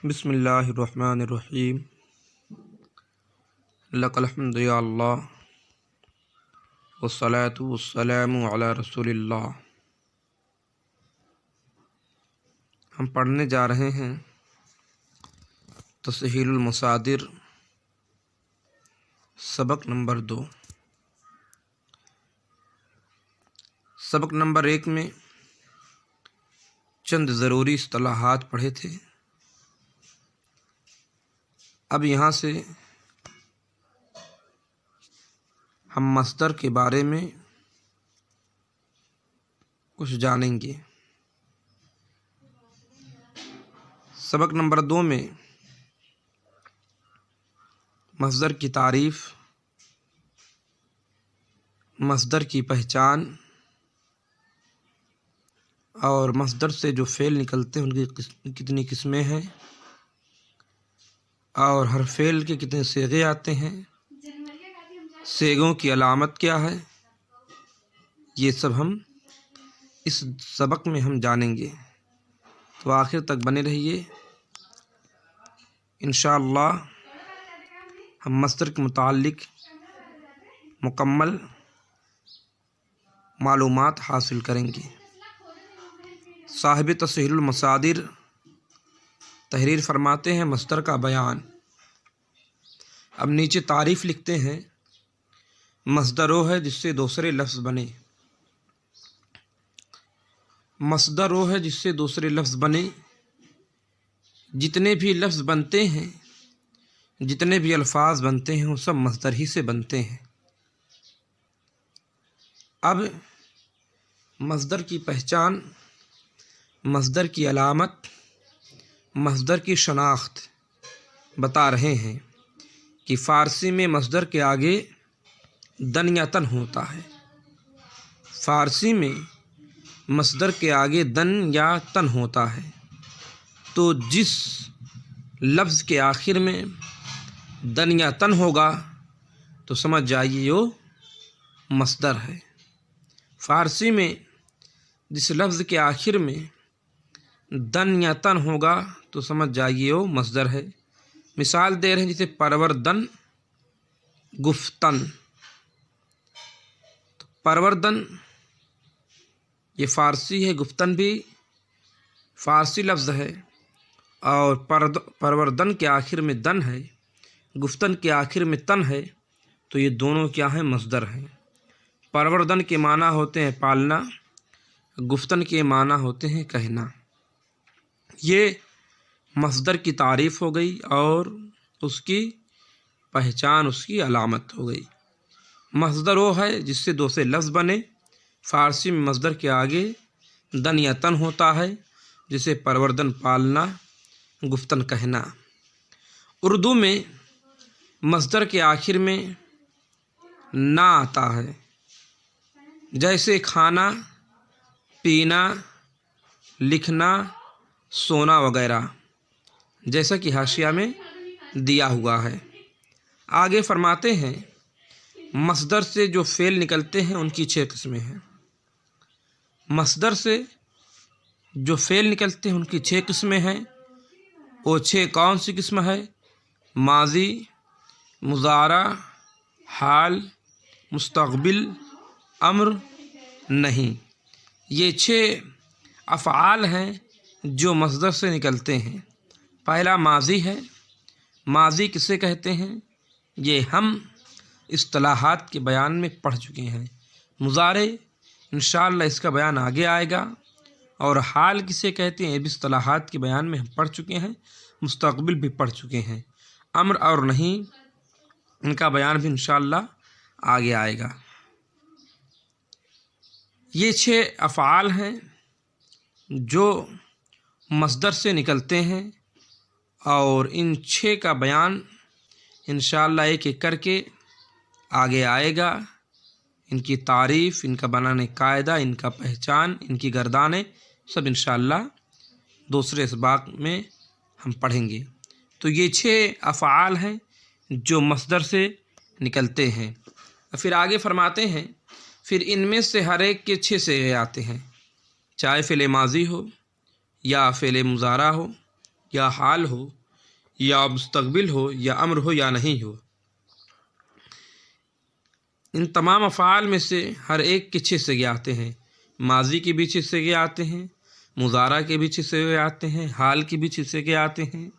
بسم اللہ الرحمن الرحیم۔ لک الحمد یا اللہ والصلاۃ والسلام علی رسول اللہ۔ ہم پڑھنے جا رہے ہیں تسہیل المصادر سبق نمبر 2۔ سبق نمبر 1 میں چند ضروری اصطلاحات پڑھے تھے۔ اب یہاں سے ہم مصدر کے بارے میں کچھ جانیں گے۔ سبق نمبر 2 میں مصدر کی تعریف، مصدر کی پہچان اور مصدر سے جو فعل نکلتے ہیں ان کی کتنی قسمیں ہیں اور ہر فعل کے کتنے صیغے آتے ہیں، صیغوں کی علامت کیا ہے، یہ سب ہم اس سبق میں ہم جانیں گے۔ تو آخر تک بنے رہیے، انشاءاللہ ہم مصدر کے متعلق مکمل معلومات حاصل کریں گے۔ صاحب تسہیل المصادر تحریر فرماتے ہیں مصدر کا بیان۔ اب نیچے تعریف لکھتے ہیں، مصدر وہ ہے جس سے دوسرے لفظ بنے۔ مصدر وہ ہے جس سے دوسرے لفظ بنے۔ جتنے بھی لفظ بنتے ہیں، جتنے بھی الفاظ بنتے ہیں وہ سب مصدر ہی سے بنتے ہیں۔ اب مصدر کی پہچان، مصدر کی علامت، مصدر کی شناخت بتا رہے ہیں کہ فارسی میں مصدر کے آگے دن یا تن ہوتا ہے۔ فارسی میں مصدر کے آگے دن یا تن ہوتا ہے، تو جس لفظ کے آخر میں دن یا تن ہوگا تو سمجھ جائیے وہ مصدر ہے۔ فارسی میں جس لفظ کے آخر میں دن یا تن ہوگا تو سمجھ جائیے وہ مصدر ہے۔ مثال دے رہے ہیں جیسے پروردن گفتن۔ تو پروردن یہ فارسی ہے، گفتن بھی فارسی لفظ ہے، اور پروردن کے آخر میں دن ہے، گفتن کے آخر میں تن ہے، تو یہ دونوں کیا ہیں؟ مصدر ہیں۔ پروردن کے معنی ہوتے ہیں پالنا، گفتن کے معنی ہوتے ہیں کہنا۔ یہ مصدر کی تعریف ہو گئی اور اس کی پہچان، اس کی علامت ہو گئی۔ مصدر وہ ہے جس سے دوسرے لفظ بنے۔ فارسی میں مصدر کے آگے دن یا تن ہوتا ہے، جسے پروردن پالنا، گفتن کہنا۔ اردو میں مصدر کے آخر میں نا آتا ہے، جیسے کھانا، پینا، لکھنا، سونا وغیرہ، جیسا کہ حاشیہ میں دیا ہوا ہے۔ آگے فرماتے ہیں مصدر سے جو فعل نکلتے ہیں ان کی 6 قسمیں ہیں۔ مصدر سے جو فعل نکلتے ہیں ان کی 6 قسمیں ہیں۔ وہ 6 کون سی قسم ہے؟ ماضی، مضارع، حال، مستقبل، امر، نہیں۔ یہ 6 افعال ہیں جو مصدر سے نکلتے ہیں۔ پہلا ماضی ہے۔ ماضی کسے کہتے ہیں؟ یہ ہم اصطلاحات کے بیان میں پڑھ چکے ہیں۔ مضارع انشاءاللہ اس کا بیان آگے آئے گا۔ اور حال کسے کہتے ہیں؟ یہ بھی اصطلاحات کے بیان میں ہم پڑھ چکے ہیں، مستقبل بھی پڑھ چکے ہیں۔ امر اور نہیں، ان کا بیان بھی انشاءاللہ آگے آئے گا۔ یہ 6 افعال ہیں جو مصدر سے نکلتے ہیں، اور ان 6 کا بیان انشاءاللہ ایک ایک کر کے آگے آئے گا۔ ان کی تعریف، ان کا بنانے قاعدہ، ان کا پہچان، ان کی گردانیں سب انشاءاللہ دوسرے سباق میں ہم پڑھیں گے۔ تو یہ 6 افعال ہیں جو مصدر سے نکلتے ہیں۔ پھر آگے فرماتے ہیں، پھر ان میں سے ہر ایک کے 6 صیغے آتے ہیں، چاہے فعل ماضی ہو یا فعل مضارع ہو یا حال ہو یا مستقبل ہو یا امر ہو یا نہیں ہو، ان تمام افعال میں سے ہر ایک کے 6 صیغے آتے ہیں۔ ماضی کے بھی 6 صیغے آتے ہیں، مضارع کے بھی 6 صیغے آتے ہیں، حال کے بھی 6 صیغے آتے ہیں،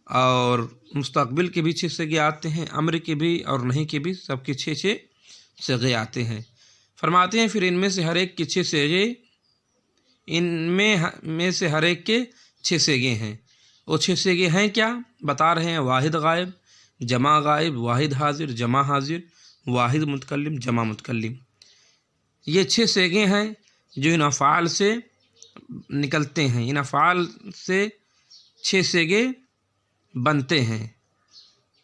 اور مستقبل کے بھی 6 صیغے آتے ہیں، امر کے بھی اور نہیں کے بھی، سب کے 6 صیغے آتے ہیں۔ فرماتے ہیں پھر ان میں سے ہر ایک کے 6 صیغے، ان میں سے ہر ایک کے 6 صیغے ہیں۔ وہ 6 صیغے ہیں کیا؟ بتا رہے ہیں: واحد غائب، جمع غائب، واحد حاضر، جمع حاضر، واحد متکلم، جمع متکلم۔ یہ 6 صیغے ہیں جو ان افعال سے نکلتے ہیں۔ ان افعال سے 6 صیغے بنتے ہیں۔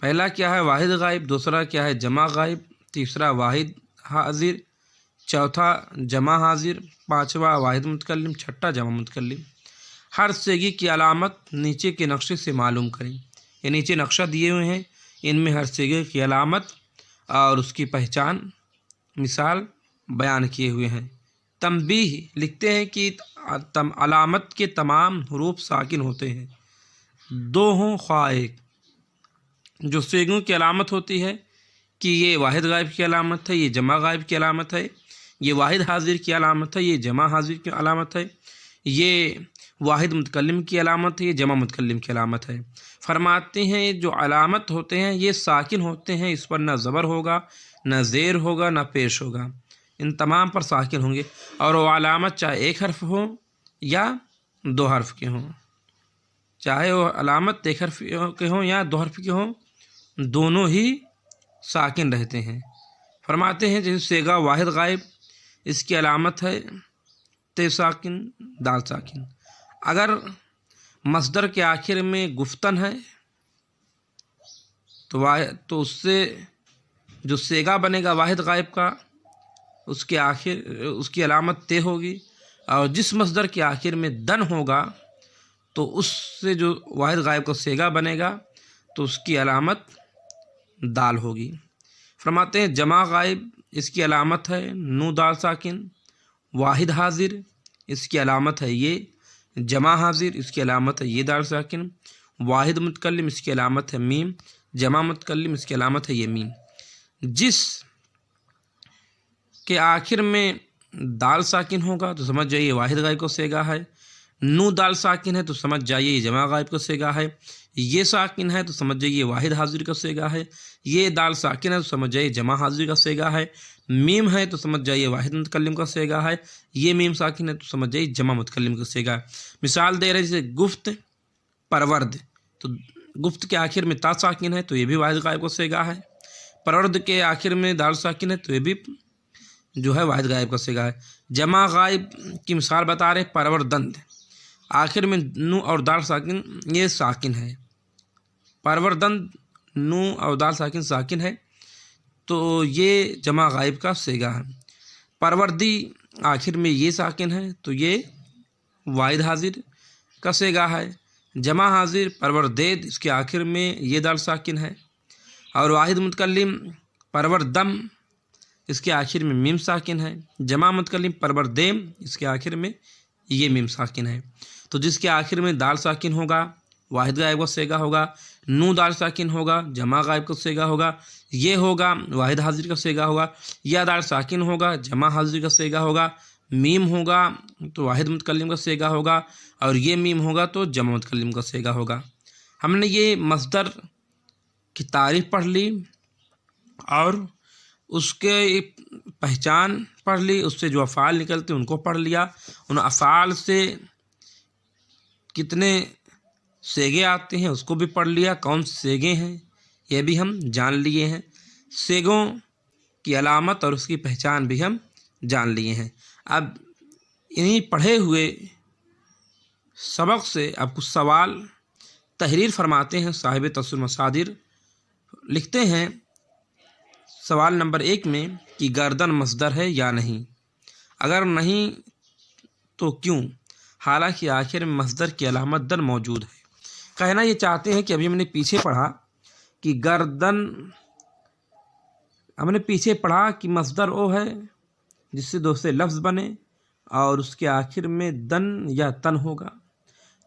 پہلا کیا ہے؟ واحد غائب۔ دوسرا کیا ہے؟ جمع غائب۔ تیسرا واحد حاضر۔ چوتھا جمع حاضر۔ پانچواں واحد متکلم۔ چھٹا جمع متکلم۔ ہر صیغے کی علامت نیچے کے نقشے سے معلوم کریں۔ یہ نیچے نقشہ دیے ہوئے ہیں، ان میں ہر صیغے کی علامت اور اس کی پہچان، مثال بیان کیے ہوئے ہیں۔ تنبیہ لکھتے ہیں کہ علامت کے تمام حروف ساکن ہوتے ہیں، 2 ہوں خواہ ایک۔ جو صیغوں کی علامت ہوتی ہے کہ یہ واحد غائب کی علامت ہے، یہ جمع غائب کی علامت ہے، یہ واحد حاضر کی علامت ہے، یہ جمع حاضر کی علامت ہے، یہ واحد متکلم کی علامت ہے، یہ جمع متکلم کی علامت ہے۔ فرماتے ہیں جو علامت ہوتے ہیں یہ ساکن ہوتے ہیں، اس پر نہ زبر ہوگا، نہ زیر ہوگا، نہ پیش ہوگا، ان تمام پر ساکن ہوں گے، اور وہ علامت چاہے 1 حرف ہو یا 2 حرف کے ہوں، چاہے وہ علامت 1 حرف کے ہوں یا 2 حرف کے ہوں، دونوں ہی ساکن رہتے ہیں۔ فرماتے ہیں جیسے صیغہ واحد غائب، اس کی علامت ہے ت ساکن، دال ساکن۔ اگر مصدر کے آخر میں گفتن ہے تو اس سے جو صیغہ بنے گا واحد غائب کا، اس کی علامت ت ہوگی، اور جس مصدر کے آخر میں دن ہوگا تو اس سے جو واحد غائب کا صیغہ بنے گا تو اس کی علامت دال ہوگی۔ فرماتے ہیں جمع غائب، اس کی علامت ہے نون دال ساکن۔ واحد حاضر، اس کی علامت ہے یہ۔ جمع حاضر، اس کی علامت ہے یہ دال ساکن۔ واحد متکلم، اس کی علامت ہے میم۔ جمع متکلم، اس کی علامت ہے یہ میم۔ جس کے آخر میں دال ساکن ہوگا تو سمجھ جائیے واحد غائب کا صیغہ ہے، نون دال ساکن ہے تو سمجھ جائیے یہ جمع غائب کا صیغہ ہے، یہ ساکن ہے تو سمجھ جائیے واحد حاضر کا صیغہ ہے، یہ دال ساکن ہے تو سمجھ جائیے جمع حاضر کا صیغہ ہے، میم ہے تو سمجھ جائیے واحد متکلم کا صیغہ ہے، یہ میم ساکن ہے تو سمجھ جائیے جمع متکلم کا صیغہ ہے۔ مثال دے رہے جیسے گفت پرورد، تو گفت کے آخر میں تا ساکن ہے تو یہ بھی واحد غائب کا صیغہ ہے، پرورد کے آخر میں دال ساکن ہے تو یہ بھی جو ہے واحد غائب کا صیغہ ہے۔ جمع غائب کی مثال بتا رہے پروردند، آخر میں نو اور دال ساکن، یہ ساکن ہے، پروردند نو اور دال ساکن ساکن ہے تو یہ جمع غائب کا صیغہ ہے۔ پروردی آخر میں یہ ساکن ہے تو یہ واحد حاضر کا صیغہ ہے۔ جمع حاضر پروردید، اس کے آخر میں یہ دال ساکن ہے، اور واحد متکلم پروردم، اس کے آخر میں میم ساکن ہے۔ جمع متکلم پروردیم، اس کے آخر میں یہ میم ساکن ہے۔ تو جس کے آخر میں دال ساکن ہوگا واحد غائب کا صیغہ ہوگا، نون دال ساکن ہوگا جمع غائب کا صیغہ ہوگا، یہ ہوگا واحد حاضر کا صیغہ ہوگا، یا دال ساکن ہوگا جمع حاضر کا صیغہ ہوگا، میم ہوگا تو واحد متکلم کا صیغہ ہوگا، اور یہ میم ہوگا تو جمع متکلم کا صیغہ ہوگا۔ ہم نے یہ مصدر کی تعریف پڑھ لی اور اس کے پہچان پڑھ لی، اس سے جو افعال نکلتے ہیں ان کو پڑھ لیا، ان افعال سے کتنے صیغے آتے ہیں اس کو بھی پڑھ لیا، کون سے صیغے ہیں یہ بھی ہم جان لیے ہیں، صیغوں کی علامت اور اس کی پہچان بھی ہم جان لیے ہیں۔ اب انہی پڑھے ہوئے سبق سے اب کچھ سوال تحریر فرماتے ہیں صاحب تفسیر المصادر، لکھتے ہیں سوال نمبر 1 میں کہ گردن مصدر ہے یا نہیں، اگر نہیں تو کیوں، حالانکہ آخر میں مصدر کی علامت دن موجود ہے۔ کہنا یہ چاہتے ہیں کہ ابھی ہم نے پیچھے پڑھا کہ گردن، ہم نے پیچھے پڑھا کہ مصدر وہ ہے جس سے دوسرے لفظ بنے اور اس کے آخر میں دن یا تن ہوگا،